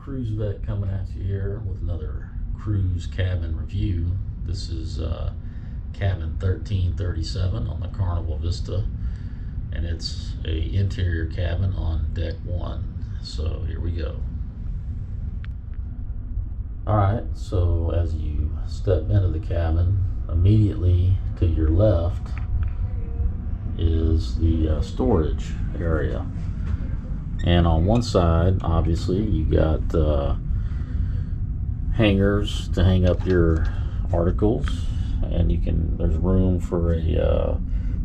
Cruise Vet coming at you here with another cruise cabin review. This is cabin 1337 on the Carnival Vista, and it's a interior cabin on deck 1. So here we go. Alright, so as you step into the cabin, immediately to your left is the storage area. And on one side, obviously, you got hangers to hang up your articles, and there's room for a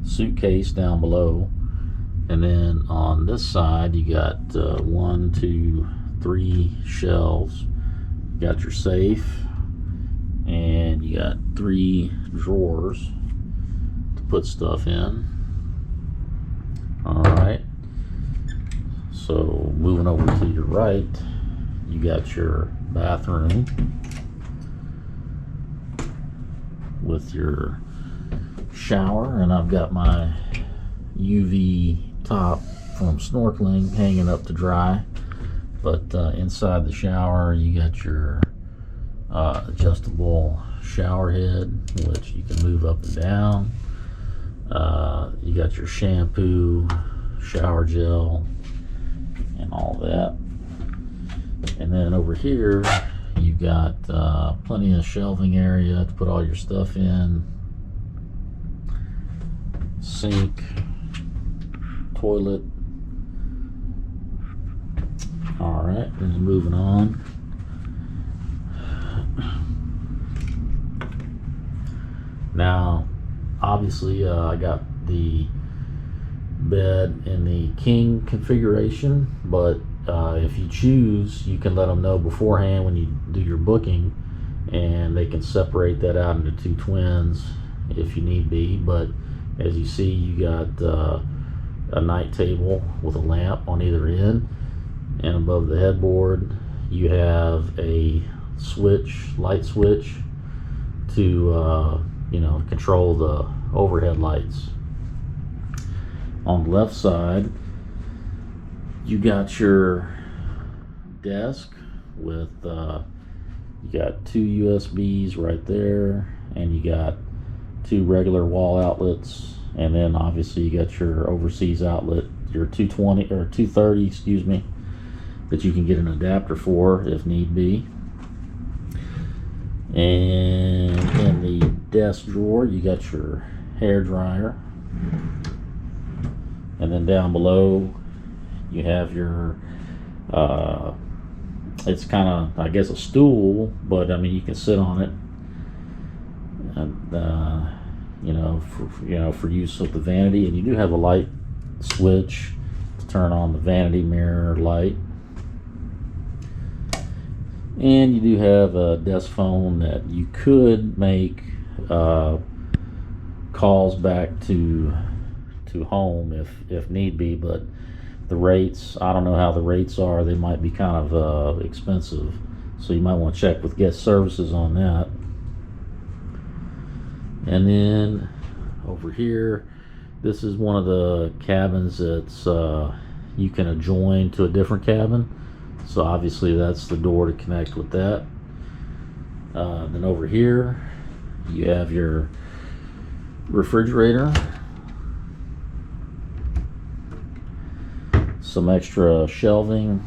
suitcase down below. And then on this side, you got 1, 2, 3 shelves. You got your safe, and you got 3 drawers to put stuff in. All right. So moving over to your right, you got your bathroom with your shower, and I've got my UV top from snorkeling hanging up to dry. But inside the shower, you got your adjustable shower head, which you can move up and down. You got your shampoo, shower gel, and all that. And then over here you've got plenty of shelving area to put all your stuff in, sink, toilet. All right, then moving on. Now obviously I got the bed in the king configuration, but if you choose, you can let them know beforehand when you do your booking, and they can separate that out into 2 twins if you need be. But as you see, you got a night table with a lamp on either end, and above the headboard you have a light switch to control the overhead lights. On the left side, you got your desk with you got 2 USBs right there, and you got 2 regular wall outlets, and then obviously you got your overseas outlet, your 220 or 230, excuse me, that you can get an adapter for if need be. And in the desk drawer, you got your hair dryer. And then down below, you have your, it's kind of, I guess, a stool, but I mean, you can sit on it, and for use of the vanity. And you do have a light switch to turn on the vanity mirror light. And you do have a desk phone that you could make calls back to home if need be, but the rates, I don't know how the rates are. They might be kind of expensive, so you might want to check with guest services on that. And then over here, this is one of the cabins that's you can adjoin to a different cabin, so obviously that's the door to connect with that. Then over here you have your refrigerator, some extra shelving,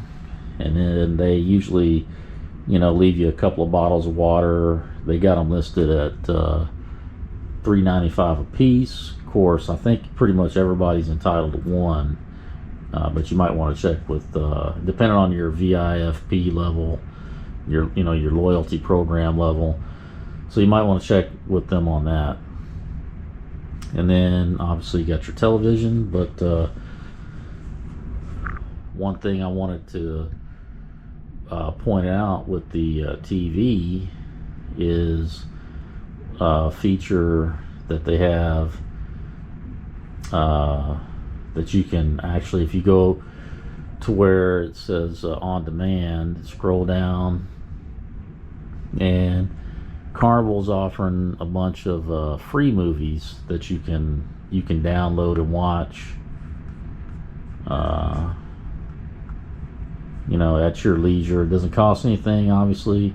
and then they usually leave you a couple of bottles of water. They got them listed at $3.95 a piece. Of course, I think pretty much everybody's entitled to one, but you might want to check with depending on your VIFP level, your loyalty program level, so you might want to check with them on that. And then obviously you got your television, but one thing I wanted to point out with the TV is a feature that they have that you can actually, if you go to where it says on demand, scroll down, and Carnival's offering a bunch of free movies that you can download and watch at your leisure. It doesn't cost anything, obviously.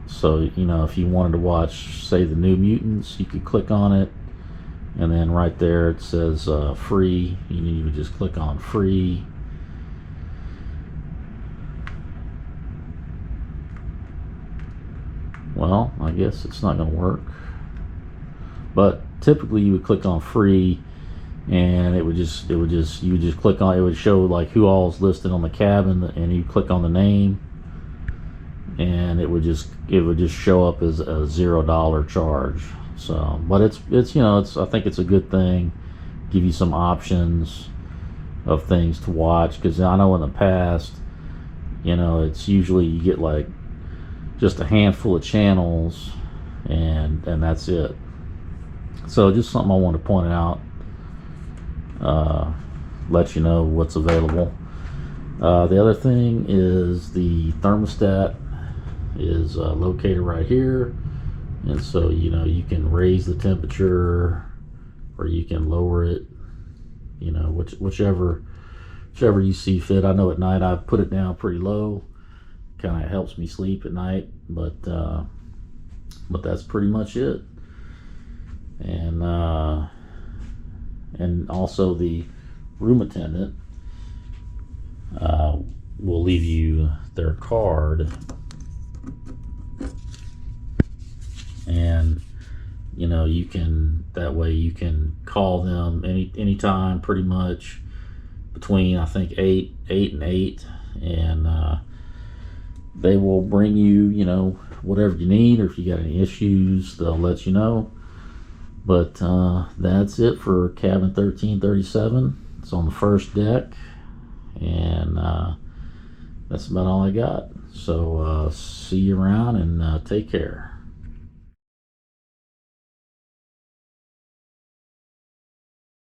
So, if you wanted to watch, say, the New Mutants, you could click on it, and then right there it says free. You would just click on free. Well, I guess it's not going to work. But typically you would click on free, and you would just click on it. Would show like who all is listed on the cabin, and you click on the name, and it would just show up as a $0 charge. So, but it's I think it's a good thing. Give you some options of things to watch, because I know in the past, it's usually you get like just a handful of channels, and that's it. So just something I want to point out, let you know what's available. The other thing is the thermostat is located right here, and so you can raise the temperature or you can lower it, whichever you see fit. I know at night I put it down pretty low, kind of helps me sleep at night, but that's pretty much it. And also the room attendant will leave you their card, and you can, that way you can call them anytime, pretty much between, I think, 8 and 8, and they will bring you whatever you need, or if you got any issues they'll let you know. But that's it for cabin 1337. It's on the first deck, and that's about all I got. So see you around, and take care.